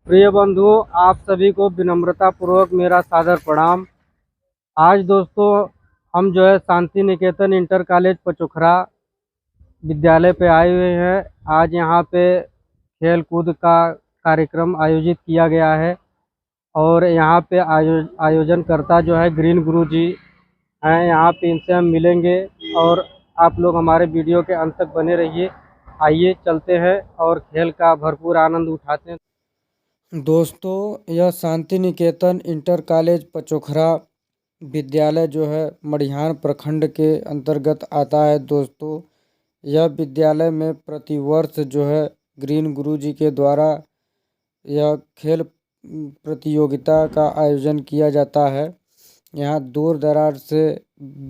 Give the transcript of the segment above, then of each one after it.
प्रिय बंधुओं, आप सभी को विनम्रता पूर्वक मेरा सादर प्रणाम। आज दोस्तों हम जो है शांति निकेतन इंटर कॉलेज पचोखरा विद्यालय पे आए हुए हैं। आज यहाँ पे खेल कूद का कार्यक्रम आयोजित किया गया है और यहाँ पे आयोजनकर्ता जो है ग्रीन गुरु जी हैं। यहाँ पे इनसे हम मिलेंगे और आप लोग हमारे वीडियो के अंत तक बने रहिए। आइए चलते हैं और खेल का भरपूर आनंद उठाते हैं। दोस्तों, यह शांति निकेतन इंटर कॉलेज पचोखरा विद्यालय जो है मड़िहान प्रखंड के अंतर्गत आता है। दोस्तों, यह विद्यालय में प्रतिवर्ष जो है ग्रीन गुरु जी के द्वारा यह खेल प्रतियोगिता का आयोजन किया जाता है। यहाँ दूर दराज से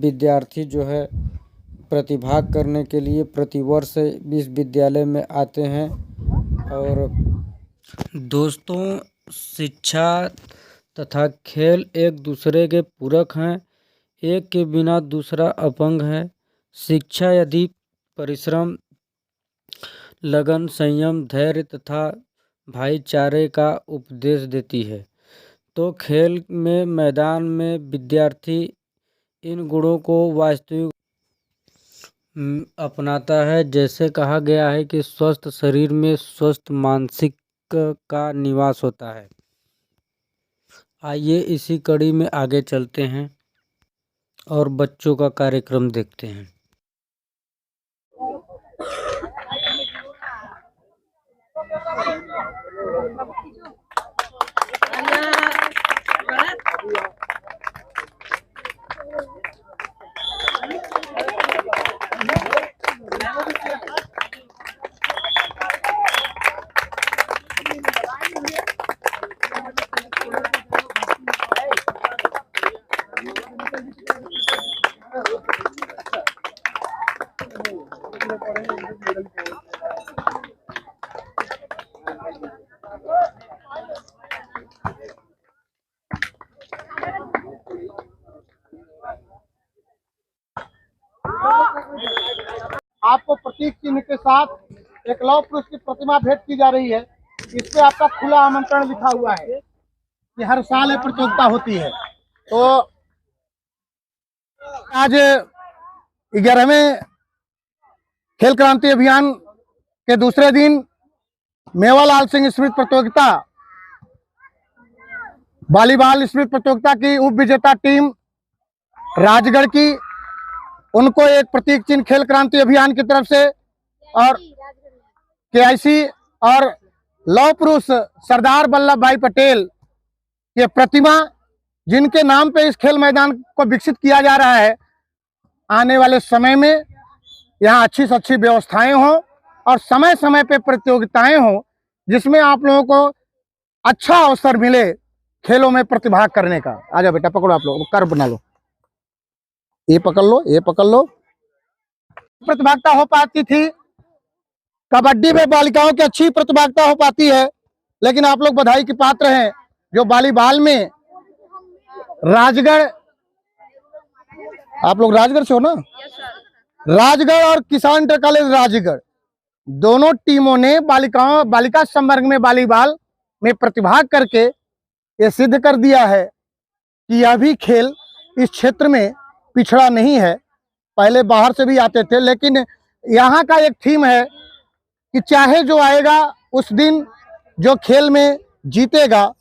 विद्यार्थी जो है प्रतिभाग करने के लिए प्रतिवर्ष इस विद्यालय में आते हैं। और दोस्तों, शिक्षा तथा खेल एक दूसरे के पूरक हैं। एक के बिना दूसरा अपंग है। शिक्षा यदि परिश्रम, लगन, संयम, धैर्य तथा भाईचारे का उपदेश देती है, तो खेल में मैदान में विद्यार्थी इन गुणों को वास्तविक अपनाता है। जैसे कहा गया है कि स्वस्थ शरीर में स्वस्थ मानसिक का निवास होता है। आइए इसी कड़ी में आगे चलते हैं और बच्चों का कार्यक्रम देखते हैं। आपको प्रतीक चिन्ह के साथ एक लौह पुरुष की प्रतिमा भेंट की जा रही है। इस पे आपका खुला आमंत्रण लिखा हुआ है कि हर साल ये प्रतियोगिता होती है। तो आज 11वें खेल क्रांति अभियान के दूसरे दिन मेवालाल सिंह स्मृति प्रतियोगिता, वॉलीबॉल स्मृति प्रतियोगिता की उप विजेता टीम राजगढ़ की, उनको एक प्रतीक चिन्ह खेल क्रांति अभियान की तरफ से और केआईसी और लौह पुरुष सरदार वल्लभ भाई पटेल ये प्रतिमा, जिनके नाम पे इस खेल मैदान को विकसित किया जा रहा है, आने वाले समय में यहाँ अच्छी से अच्छी व्यवस्थाएं हों और समय समय पे प्रतियोगिताएं हों, जिसमें आप लोगों को अच्छा अवसर मिले खेलों में प्रतिभाग करने का। आ जाओ बेटा, पकड़ो, आप लोग कर बना लो, ये पकड़ लो, ये पकड़ लो। प्रतिभागिता हो पाती थी, कबड्डी में बालिकाओं की अच्छी प्रतिभागिता हो पाती है, लेकिन आप लोग बधाई के पात्र हैं जो वॉलीबॉल में राजगढ़, आप लोग राजगढ़ से हो ना? राजगढ़ और किसान इंटर कॉलेज राजगढ़ दोनों टीमों ने बालिका संवर्ग में वॉलीबॉल में प्रतिभाग करके ये सिद्ध कर दिया है कि यह भी खेल इस क्षेत्र में पिछड़ा नहीं है। पहले बाहर से भी आते थे, लेकिन यहाँ का एक थीम है कि चाहे जो आएगा उस दिन जो खेल में जीतेगा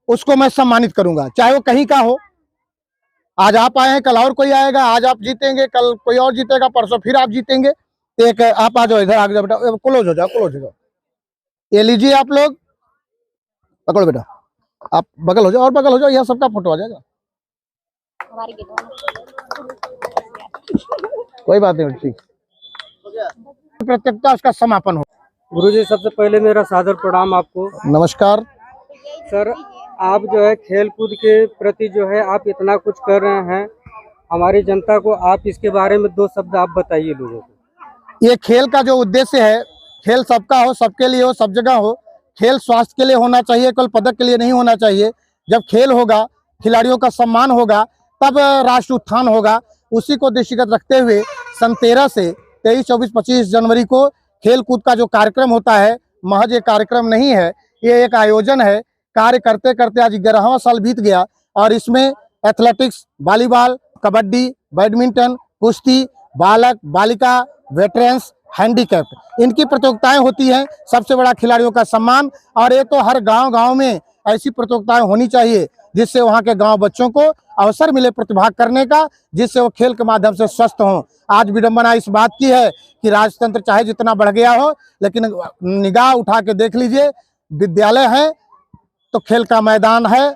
उसको मैं सम्मानित करूंगा, चाहे वो कहीं का हो। आज आप आए हैं, कल और कोई आएगा, आज आप जीतेंगे, कल कोई और जीतेगा, परसों फिर आप जीतेंगे। एक आप आ जाओ, इधर आ जाओ बेटा, क्लोज हो जाओ, क्लोज हो जाओ। ये लीजिए, आप लोग पकड़ो बेटा, आप बगल हो जाओ और बगल हो जाओ, यह सबका फोटो आ जाएगा। कोई बात नहीं, ठीक। प्रतियोगिता उसका समापन हो। गुरुजी, सबसे पहले मेरा सादर प्रणाम आपको। नमस्कार सर, आप जो है खेल कूद के प्रति जो है आप इतना कुछ कर रहे हैं, हमारी जनता को आप इसके बारे में दो शब्द आप बताइए लोगों को। ये खेल का जो उद्देश्य है, खेल सबका हो, सबके लिए हो, सब जगह हो। खेल स्वास्थ्य के लिए होना चाहिए, केवल पदक के लिए नहीं होना चाहिए। जब खेल होगा, खिलाड़ियों का सम्मान होगा, तब राष्ट्र उत्थान होगा। उसी को दृष्टिगत रखते हुए सन 13 से 23, 24, 25 जनवरी को खेल कूद का जो कार्यक्रम होता है, महज एक कार्यक्रम नहीं है, ये एक आयोजन है। कार्य करते करते आज 11वां साल बीत गया और इसमें एथलेटिक्स, वॉलीबॉल, कबड्डी, बैडमिंटन, कुश्ती, बालक, बालिका, वेटरन्स, हैंडीकैप्ड, इनकी प्रतियोगिताएं होती हैं। सबसे बड़ा खिलाड़ियों का सम्मान। और ये तो हर गांव-गांव में ऐसी प्रतियोगिताएं होनी चाहिए जिससे वहां के गांव बच्चों को अवसर मिले प्रतिभाग करने का, जिससे वो खेल के माध्यम से स्वस्थ हों। आज विडंबना इस बात की है कि राजतंत्र चाहे जितना बढ़ गया हो, लेकिन निगाह उठा के देख लीजिए, विद्यालय है तो खेल का मैदान है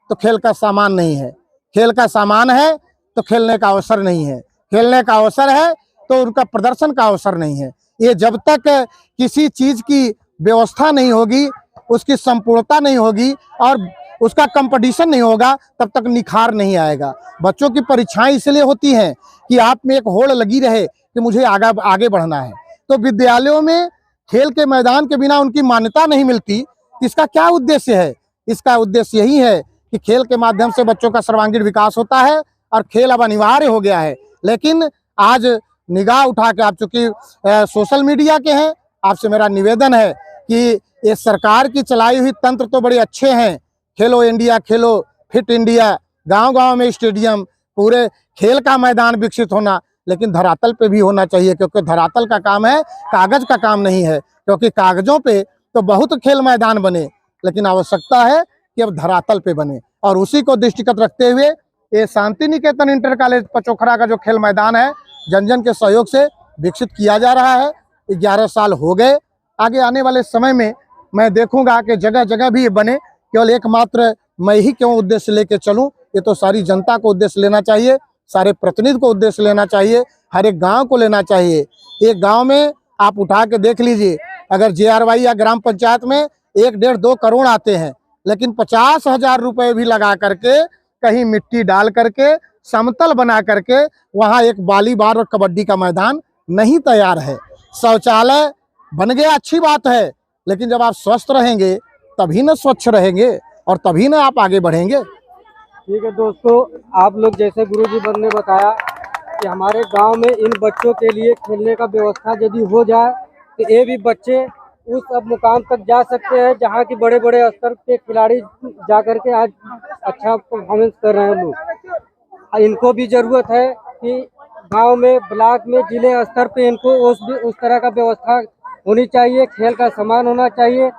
तो खेल का सामान नहीं है, खेल का सामान है तो खेलने का अवसर नहीं है, खेलने का अवसर है तो उनका प्रदर्शन का अवसर नहीं है। ये जब तक किसी चीज की व्यवस्था नहीं होगी, उसकी संपूर्णता नहीं होगी और उसका कंपटीशन नहीं होगा, तब तक निखार नहीं आएगा। बच्चों की परीक्षाएं इसलिए होती हैं कि आप में एक होड़ लगी रहे कि मुझे आगे बढ़ना है। तो विद्यालयों में खेल के मैदान के बिना उनकी मान्यता नहीं मिलती। इसका क्या उद्देश्य है? इसका उद्देश्य यही है कि खेल के माध्यम से बच्चों का सर्वांगीण विकास होता है और खेल अब अनिवार्य हो गया है। लेकिन आज निगाह उठा के, आप चूंकि सोशल मीडिया के हैं, आपसे मेरा निवेदन है कि ये सरकार की चलाई हुई तंत्र तो बड़े अच्छे हैं, खेलो इंडिया, खेलो फिट इंडिया, गांव-गांव में स्टेडियम, पूरे खेल का मैदान विकसित होना, लेकिन धरातल पे भी होना चाहिए, क्योंकि धरातल का काम है, कागज का काम नहीं है। क्योंकि कागजों पे तो बहुत खेल मैदान बने, लेकिन आवश्यकता है कि अब धरातल पे बने। और उसी को दृष्टिगत रखते हुए ये शांति निकेतन इंटर कॉलेज पचोखरा का जो खेल मैदान है, जन जन के सहयोग से विकसित किया जा रहा है। 11 साल हो गए। आगे आने वाले समय में मैं देखूंगा कि जगह जगह भी ये बने। केवल एकमात्र मैं ही क्यों उद्देश्य लेके चलूं, ये तो सारी जनता को उद्देश्य लेना चाहिए, सारे प्रतिनिधि को उद्देश्य लेना चाहिए, हर एक गांव को लेना चाहिए। एक गांव में आप उठा के देख लीजिए, अगर JRY या ग्राम पंचायत में 1, 1.5, 2 करोड़ आते हैं, लेकिन 50,000 रुपए भी लगा करके, कहीं मिट्टी डाल करके, समतल बना करके वहां एक वॉलीबॉल और कबड्डी का मैदान नहीं तैयार है। शौचालय बन गया, अच्छी बात है, लेकिन जब आप स्वस्थ रहेंगे तभी ना स्वच्छ रहेंगे और तभी ना आप आगे बढ़ेंगे। ठीक है दोस्तों, आप लोग जैसे गुरुजी ने बताया कि हमारे गांव में इन बच्चों के लिए खेलने का व्यवस्था यदि हो जाए तो ये भी बच्चे उस अब मुकाम तक जा सकते हैं जहां की बड़े बड़े स्तर के खिलाड़ी जा करके आज अच्छा परफॉर्मेंस कर रहे हैं लोग। इनको भी जरूरत है कि गांव में, ब्लॉक में, जिले स्तर पे इनको उस तरह का व्यवस्था होनी चाहिए। खेल का सामान होना चाहिए,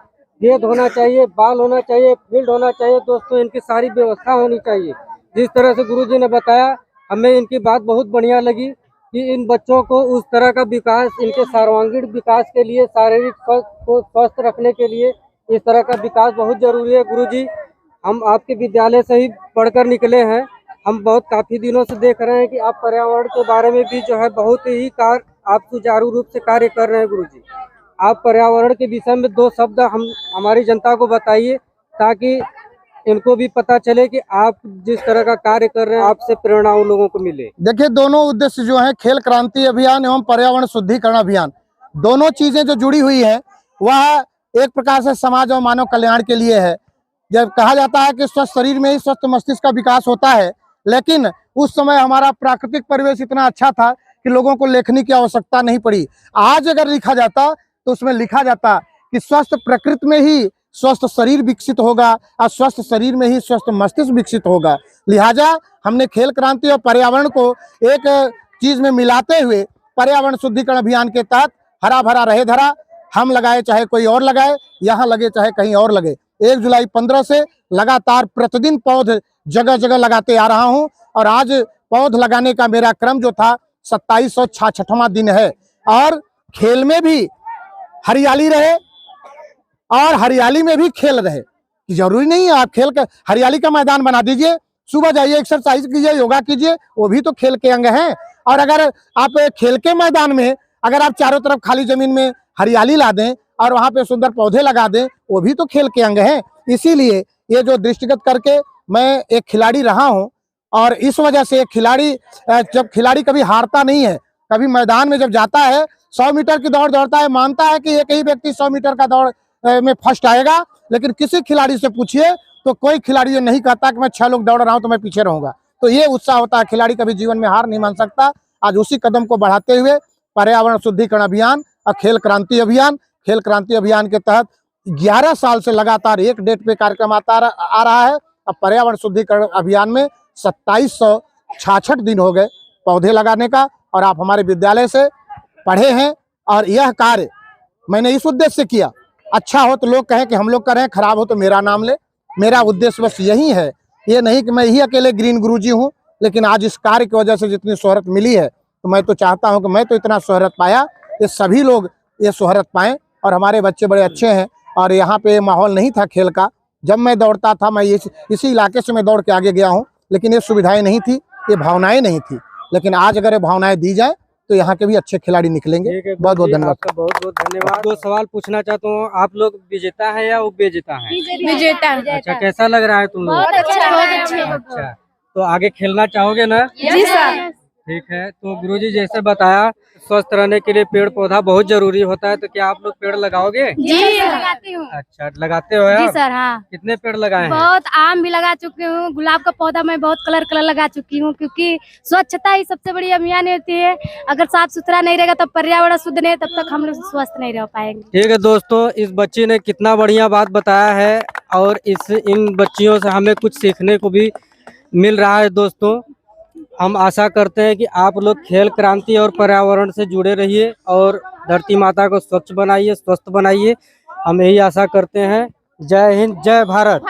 गेंद होना चाहिए, बॉल होना चाहिए, फील्ड होना चाहिए। दोस्तों, इनकी सारी व्यवस्था होनी चाहिए। जिस तरह से गुरुजी ने बताया, हमें इनकी बात बहुत बढ़िया लगी कि इन बच्चों को उस तरह का विकास, इनके सर्वांगीण विकास के लिए, शारीरिक को स्वस्थ रखने के लिए इस तरह का विकास बहुत जरूरी है। गुरुजी, हम आपके विद्यालय से ही पढ़कर निकले हैं। हम काफी दिनों से देख रहे हैं कि आप पर्यावरण के बारे में भी जो है बहुत ही आप सुचारू रूप से कार्य कर रहे हैं। गुरुजी, आप पर्यावरण के विषय में 2 शब्द हमारी जनता को बताइए, ताकि इनको भी पता चले कि आप जिस तरह का कार्य कर रहे हैं, आपसे प्रेरणा उन लोगों को मिले। देखिए, दोनों उद्देश्य जो है, खेल क्रांति अभियान एवं पर्यावरण शुद्धिकरण अभियान, दोनों चीजें जो जुड़ी हुई है, वह एक प्रकार से समाज और मानव कल्याण के लिए है। जब कहा जाता है कि स्वस्थ शरीर में ही स्वस्थ मस्तिष्क का विकास होता है, लेकिन उस समय हमारा प्राकृतिक परिवेश इतना अच्छा था कि लोगों को लेखनी की आवश्यकता नहीं पड़ी। आज अगर लिखा जाता तो उसमें लिखा जाता कि स्वस्थ प्रकृति में ही स्वस्थ शरीर विकसित होगा और स्वस्थ शरीर में ही स्वस्थ मस्तिष्क विकसित होगा। लिहाजा हमने खेल क्रांति और पर्यावरण को एक चीज में मिलाते हुए पर्यावरण शुद्धिकरण अभियान के तहत हरा भरा रहे धरा, हम लगाए चाहे कोई और लगाए, यहाँ लगे चाहे कहीं और लगे। 1 जुलाई 15 से लगातार प्रतिदिन पौध जगह जगह लगाते आ रहा हूँ और आज पौध लगाने का मेरा क्रम जो था 2766वां दिन है। और खेल में भी हरियाली रहे और हरियाली में भी खेल रहे। जरूरी नहीं है आप खेल का हरियाली का मैदान बना दीजिए, सुबह जाइए, एक्सरसाइज कीजिए, योगा कीजिए, वो भी तो खेल के अंग हैं। और अगर आप खेल के मैदान में अगर आप चारों तरफ खाली जमीन में हरियाली ला दें और वहां पे सुंदर पौधे लगा दें, वो भी तो खेल के अंग हैं। इसीलिए ये जो दृष्टिगत करके मैं एक खिलाड़ी रहा हूं और इस वजह से खिलाड़ी, जब खिलाड़ी कभी हारता नहीं है, कभी मैदान में जब जाता है, 100 मीटर की दौड़ दौड़ता है, मानता है कि एक ही व्यक्ति 100 मीटर का दौड़ में फर्स्ट आएगा, लेकिन किसी खिलाड़ी से पूछिए तो कोई खिलाड़ी ये नहीं कहता कि मैं 6 लोग दौड़ रहा हूं तो मैं पीछे रहूंगा। तो ये उत्साह होता है, खिलाड़ी कभी जीवन में हार नहीं मान सकता। आज उसी कदम को बढ़ाते हुए पर्यावरण शुद्धिकरण अभियान और खेल क्रांति अभियान के तहत 11 साल से लगातार एक डेट पे कार्यक्रम आ रहा है। अब पर्यावरण शुद्धिकरण अभियान में 2766 दिन हो गए पौधे लगाने का, और आप हमारे विद्यालय से पढ़े हैं। और यह कार्य मैंने इस उद्देश्य से किया, अच्छा हो तो लोग कहें कि हम लोग कर रहे हैं, खराब हो तो मेरा नाम ले। मेरा उद्देश्य बस यही है, ये नहीं कि मैं ही अकेले ग्रीन गुरुजी हूँ, लेकिन आज इस कार्य की वजह से जितनी शोहरत मिली है, तो मैं तो चाहता हूँ कि मैं तो इतना शोहरत पाया, ये सभी लोग ये शोहरत पाएं। और हमारे बच्चे बड़े अच्छे हैं, और यहाँ पे माहौल नहीं था खेल का। जब मैं दौड़ता था, मैं इसी इलाके से मैं दौड़ के आगे गया हूँ, लेकिन ये सुविधाएं नहीं थी, ये भावनाएं नहीं थी। लेकिन आज अगर ये भावनाएं दी जाए तो यहाँ के भी अच्छे खिलाड़ी निकलेंगे। बहुत बहुत धन्यवाद। आपका बहुत बहुत धन्यवाद। दो सवाल पूछना चाहता हूँ, आप लोग विजेता है या उपविजेता है? विजेता। अच्छा, कैसा लग रहा है तुम लोग? बहुत अच्छा। अच्छा, तो आगे खेलना चाहोगे ना? जी सर। ठीक है, तो गुरुजी जैसे बताया, स्वस्थ रहने के लिए पेड़ पौधा बहुत जरूरी होता है, तो क्या आप लोग पेड़ लगाओगे? जी लगाती हूँ। अच्छा, लगाते हो जी आप? सर। हाँ, कितने पेड़ लगाए हैं? बहुत आम भी लगा चुकी हूँ, गुलाब का पौधा मैं बहुत कलर लगा चुकी हूँ, क्योंकि स्वच्छता ही सबसे बड़ी अभियान होती है। अगर साफ सुथरा नहीं रहेगा तो पर्यावरण शुद्ध नहीं, तब तक हम लोग स्वस्थ नहीं रह पाएंगे। ठीक है दोस्तों, इस बच्ची ने कितना बढ़िया बात बताया है, और इन बच्चियों से हमें कुछ सीखने को भी मिल रहा है। दोस्तों, हम आशा करते हैं कि आप लोग खेल क्रांति और पर्यावरण से जुड़े रहिए, और धरती माता को स्वच्छ बनाइए, स्वस्थ बनाइए। हम यही आशा करते हैं। जय हिंद, जय भारत।